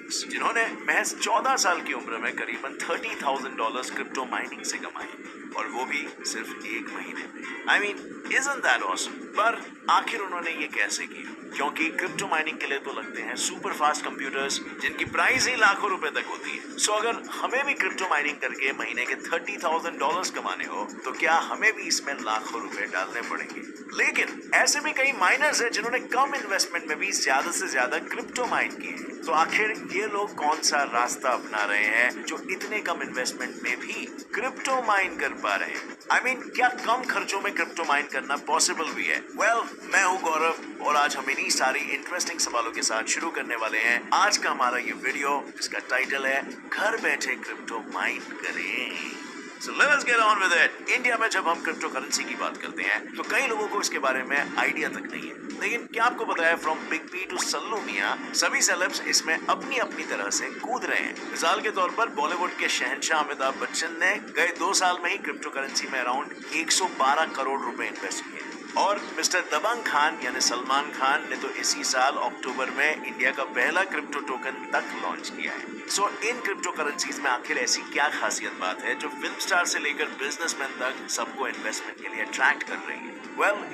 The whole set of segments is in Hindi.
जेम्स, जिन्होंने महज 14 साल की उम्र में करीबन $30,000 क्रिप्टो माइनिंग से कमाए, और वो भी सिर्फ एक महीने में। I mean, isn't that awesome? पर आखिर उन्होंने ये कैसे किया? क्योंकि क्रिप्टो माइनिंग के लिए तो लगते हैं सुपर फास्ट कंप्यूटर्स, जिनकी प्राइस ही लाखों रुपए तक होती है। सो अगर हमें भी क्रिप्टो माइनिंग करके महीने के $30,000 कमाने हो, तो क्या हमें भी इसमें लाखों रुपए डालने पड़ेंगे? लेकिन ऐसे भी कई माइनर्स हैं जिन्होंने कम इन्वेस्टमेंट में भी ज्यादा से ज्यादा क्रिप्टो माइन किए। तो आखिर ये लोग कौन सा रास्ता अपना रहे हैं जो इतने कम इन्वेस्टमेंट में भी क्रिप्टो माइन कर पा रहे हैं? I mean, क्या कम खर्चों में क्रिप्टो माइन करना पॉसिबल भी है? Well, मैं हूँ गौरव, और आज हम इन्हीं सारी इंटरेस्टिंग सवालों के साथ शुरू करने वाले हैं आज का हमारा ये वीडियो, जिसका टाइटल है घर बैठे क्रिप्टो माइन करें। So let us get on with it. India में जब हम क्रिप्टो करेंसी की बात करते हैं तो कई लोगों को इसके बारे में आइडिया तक नहीं है। लेकिन क्या आपको पता है, from big P to Sallu मियां, सभी सेलेब्स इसमें अपनी अपनी तरह से कूद रहे हैं। मिसाल के तौर पर बॉलीवुड के शहंशाह अमिताभ बच्चन ने गए 2 साल में ही क्रिप्टो करेंसी में अराउंड 112 करोड़ रुपए इन्वेस्ट किए, और मिस्टर दबंग खान यानी सलमान खान ने तो इसी साल अक्टूबर में इंडिया का पहला क्रिप्टो टोकन तक लॉन्च किया है। सो इन क्रिप्टो करेंसीज में आखिर ऐसी क्या खासियत बात है जो फिल्म स्टार से लेकर बिजनेसमैन तक सबको इन्वेस्टमेंट के लिए अट्रैक्ट कर रही है?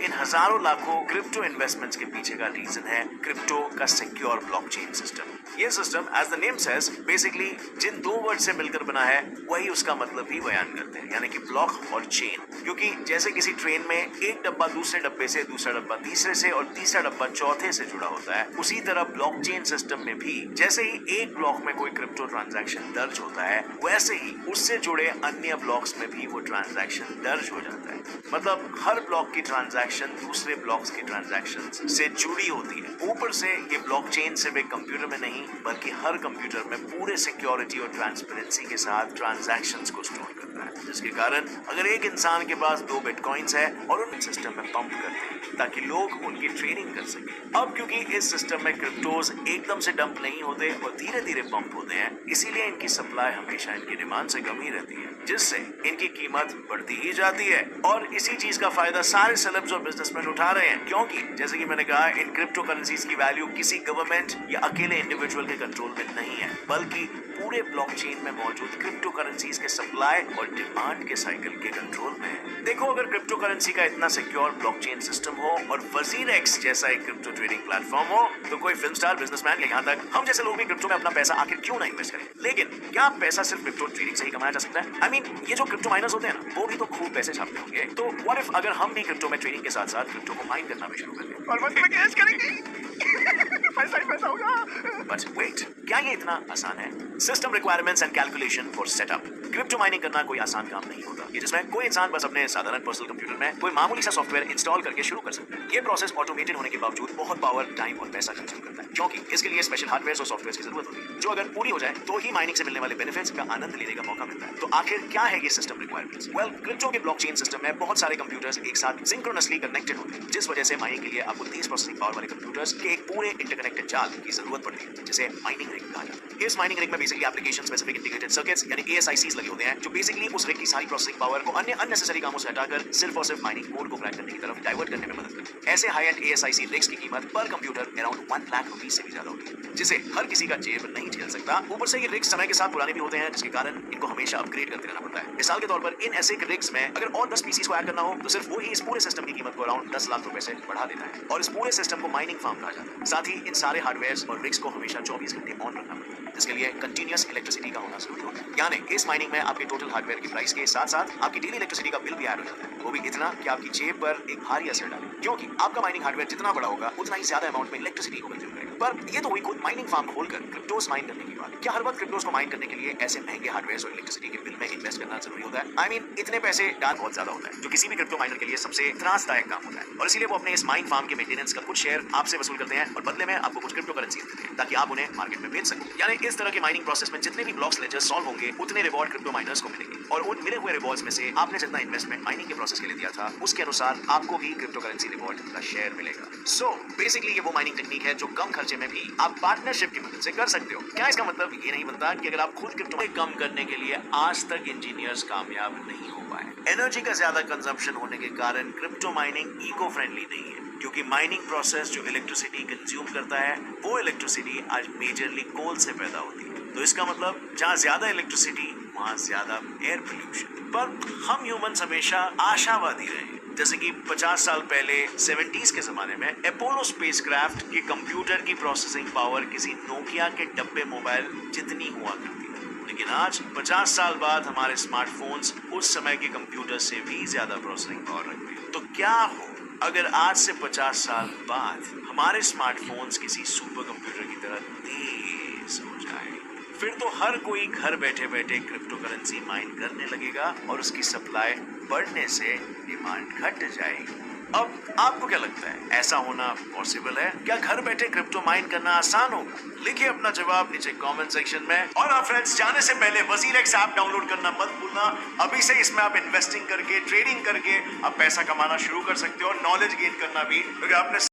इन हजारों लाखों क्रिप्टो इन्वेस्टमेंट्स के पीछे का रीजन है क्रिप्टो का सिक्योर ब्लॉकचेन सिस्टम। ये system, as the name says, basically जिन 2 वर्ड से मिलकर बना है वही उसका मतलब भी बयान करते हैं, यानी कि ब्लॉक और चेन। क्योंकि जैसे किसी ट्रेन में एक डब्बा दूसरे डब्बे से, दूसरा डब्बा तीसरे से और तीसरा डब्बा चौथे से जुड़ा होता है, उसी तरह ब्लॉकचेन सिस्टम में भी जैसे ही एक ब्लॉक में कोई क्रिप्टो ट्रांजैक्शन दर्ज होता है, वैसे ही उससे जुड़े अन्य ब्लॉक्स में भी वो ट्रांजैक्शन दर्ज हो जाता है। मतलब हर ब्लॉक की ट्रांजैक्शन दूसरे ब्लॉक्स की ट्रांजैक्शन से जुड़ी होती है। ऊपर से ये ब्लॉकचेन सिर्फ एक कंप्यूटर में नहीं, बल्कि हर कंप्यूटर में पूरे सिक्योरिटी और ट्रांसपेरेंसी के साथ ट्रांजैक्शंस को स्टोर करता है, जिसके कारण अगर एक इंसान के पास 2 बिटकॉइंस है और उन सिस्टम में पंप करते हैं ताकि लोग उनकी ट्रेडिंग कर सके। अब क्योंकि इस सिस्टम में क्रिप्टोज एकदम से डंप नहीं होते और धीरे धीरे पंप होते हैं, इसीलिए इनकी सप्लाई हमेशा इनकी डिमांड से कम ही रहती है, जिससे इनकी कीमत बढ़ती ही जाती है। और इसी चीज का फायदा सारे सेलेब्स और बिजनेसमैन उठा रहे हैं, क्योंकि जैसे कि मैंने कहा, इन क्रिप्टो करेंसीज की वैल्यू किसी गवर्नमेंट या अकेले इंडिविजुअल के कंट्रोल में नहीं है, बल्कि पूरे ब्लॉकचेन में मौजूद क्रिप्टो करेंसीज के सप्लाई और डिमांड के साइकिल के कंट्रोल में है। देखो, अगर क्रिप्टो करेंसी का इतना सिक्योर ब्लॉकचेन सिस्टम हो और WazirX जैसा एक क्रिप्टो ट्रेडिंग प्लेटफॉर्म हो, तो कोई फिल्म स्टार, बिजनेसमैन या यहाँ तक हम जैसे लोग भी क्रिप्टो में अपना पैसा आखिर क्यों ना इन्वेस्ट करें? लेकिन क्या पैसा सिर्फ क्रिप्टो ट्रेडिंग से ही कमाया जा सकता है? I mean, ये जो क्रिप्टो माइनर्स होते हैं ना, वो भी तो खूब पैसे छापते होंगे। तो व्हाट इफ अगर हम भी क्रिप्टो में ट्रेडिंग के साथ साथ क्रिप्टो को माइन करना भी शुरू कर दें और बाद में कैश करेंगे? पैसा ही पैसा होगा। बट वेट, क्या ये इतना आसान है? System requirements and calculation for setup. Crypto mining करना कोई आसान काम नहीं होता, ये जिसमें कोई इंसान बस अपने साधारण पर्सनल कंप्यूटर में कोई मामूली सा सॉफ्टवेयर इंस्टॉल करके शुरू कर सकता है। ये प्रोसेस ऑटोमेटेड होने के बावजूद बहुत पावर, टाइम और पैसा कंज्यूम करता है, क्योंकि इसके लिए स्पेशल हार्डवेयर और सॉफ्टवेयर की जरूरत होती है, जो अगर पूरी हो जाए तो ही माइनिंग से मिलने वाले बेनिफिट्स का आनंद लेने का मौका मिलता है। तो आखिर क्या है ये सिस्टम रिक्वायरमेंट्स? क्रिप्टो के ब्लॉकचेन सिस्टम में बहुत सारे कंप्यूटर्स एक साथ सिंक्रोनसली कनेक्टेड होते हैं, जिस वजह से माइनिंग के लिए आपको तेज प्रोसेसिंग पावर वाले कंप्यूटर्स के एक पूरे इंटरकनेक्टेड जाल की जरूरत पड़ती है, जिसे माइनिंग रिग कहा जाता है। इस माइनिंग रिग में basically application specific integrated circuits यानी ASICs लगे होते हैं, जो बेसिकली उस रिग की सारी प्रोसेसिंग पावर को अन्य अननेसेसरी कामों से हटाकर सिर्फ और सिर्फ माइनिंग कोड को क्रैक करने की तरफ डाइवर्ट करने में मदद करते हैं। ऐसे हाई एंड ASIC रिग्स की कीमत पर कंप्यूटर अराउंड 1 लाख रुपीज से भी ज्यादा होती है, जिसे हर किसी का जेब नहीं झेल सकता। ऊपर से ये रिग्स समय के साथ पुराने भी होते हैं, जिसके कारण इनको हमेशा अपग्रेड करते रहना पड़ता है। मिसाल के तौर पर इन ऐसे रिग्स में अगर और 10 पीसीस को ऐड करना हो, तो सिर्फ वही इस पूरे सिस्टम की कीमत को अराउंड 10 लाख रुपए से बढ़ा देता है, और इस पूरे सिस्टम को माइनिंग फार्म कहा जाता है। साथ ही इन सारे हार्डवेयर और रिग्स को हमेशा 24 घंटे ऑन रखना पड़ता है, जिसके लिए कंटिन्यूअस इलेक्ट्रिसिटी का होना जरूरी होता है। यानी इस माइनिंग में आपके टोटल हार्डवेयर की प्राइस के साथ साथ आपकी डेली इलेक्ट्रिसिटी का बिल भी ऐड हो जाता है, वो भी इतना कि आपकी जेब पर एक भारी असर डाले, क्योंकि आपका माइनिंग हार्डवेयर जितना बड़ा होगा उतना ही ज्यादा अमाउंट में इलेक्ट्रिसिटी को कंज्यूम करेगा। पर ये तो हुई खुद माइनिंग फार्म खोलकर क्रिप्टोस माइन करने की बात। क्या हर वक्त क्रिप्टोस को माइन करने के लिए ऐसे महंगे हार्डवेयर और इलेक्ट्रिसिटी के बिल में इन्वेस्ट करना जरूरी होता है? I mean, इतने पैसे डाल बहुत ज्यादा होता है, जो किसी भी क्रिप्टो माइनर के लिए सबसे त्रासदायक काम होता है, और इसीलिए वो अपने इस माइन फार्म के मेंटेनेंस का कुछ शेयर आपसे वसूल करते हैं और बदले में आपको कुछ क्रिप्टो करेंसी देते हैं ताकि आप उन्हें मार्केट में बेच सकें। यानी इस तरह के माइनिंग प्रोसेस में जितने भी ब्लॉक्स लेजर्स सॉल्व होंगे, उतने रिवॉर्ड क्रिप्टो माइनर्स को मिलेंगे, और उन मिले हुए रिवॉर्ड्स में से आपने जितना इन्वेस्टमेंट माइनिंग के प्रोसेस के लिए दिया था, उसके अनुसार आपको भी क्रिप्टो करेंसी रिवॉर्ड का शेयर मिलेगा। सो बेसिकली ये वो माइनिंग टेक्निक है जो कम खर्चे में भी आप पार्टनरशिप की मदद से कर सकते हो। क्या इसका मतलब ये नहीं बनता कि अगर आप खुद क्रिप्टो कम करने के लिए आज तक इंजीनियर्स कामयाब नहीं हो पाए? एनर्जी का ज्यादा कंजम्पशन होने के कारण क्रिप्टो माइनिंग इको फ्रेंडली नहीं है, क्योंकि माइनिंग प्रोसेस जो इलेक्ट्रिसिटी कंज्यूम करता है वो इलेक्ट्रिसिटी आज मेजरली कोल से पैदा होती है। तो इसका मतलब जहाँ ज्यादा इलेक्ट्रिसिटी वहाँ ज्यादा एयर पोल्यूशन। पर हम ह्यूमंस हमेशा आशावादी रहे। जैसे कि 50 साल पहले 70s के जमाने में अपोलो स्पेसक्राफ्ट के कंप्यूटर की प्रोसेसिंग पावर किसी नोकिया के डब्बे मोबाइल जितनी हुआ करती थी। लेकिन आज 50 साल बाद हमारे स्मार्टफोन्स उस समय के कंप्यूटर से भी ज्यादा प्रोसेसिंग पावर रखते हैं। तो क्या हो अगर आज से 50 साल बाद हमारे स्मार्टफोन्स किसी सुपर कंप्यूटर की तरह तेज हो जाए? फिर तो हर कोई घर बैठे बैठे क्रिप्टो करेंसी माइन करने लगेगा और उसकी सप्लाई बढ़ने से डिमांड घट जाएगी। अब आपको क्या लगता है, ऐसा होना पॉसिबल है? क्या घर बैठे क्रिप्टो माइन करना आसान होगा? लिखिए अपना जवाब नीचे कमेंट सेक्शन में। और आप फ्रेंड्स, जाने से पहले WazirX ऐप डाउनलोड करना मत भूलना। अभी से इसमें आप इन्वेस्टिंग करके, ट्रेडिंग करके आप पैसा कमाना शुरू कर सकते हो और नॉलेज गेन करना भी, क्योंकि आपने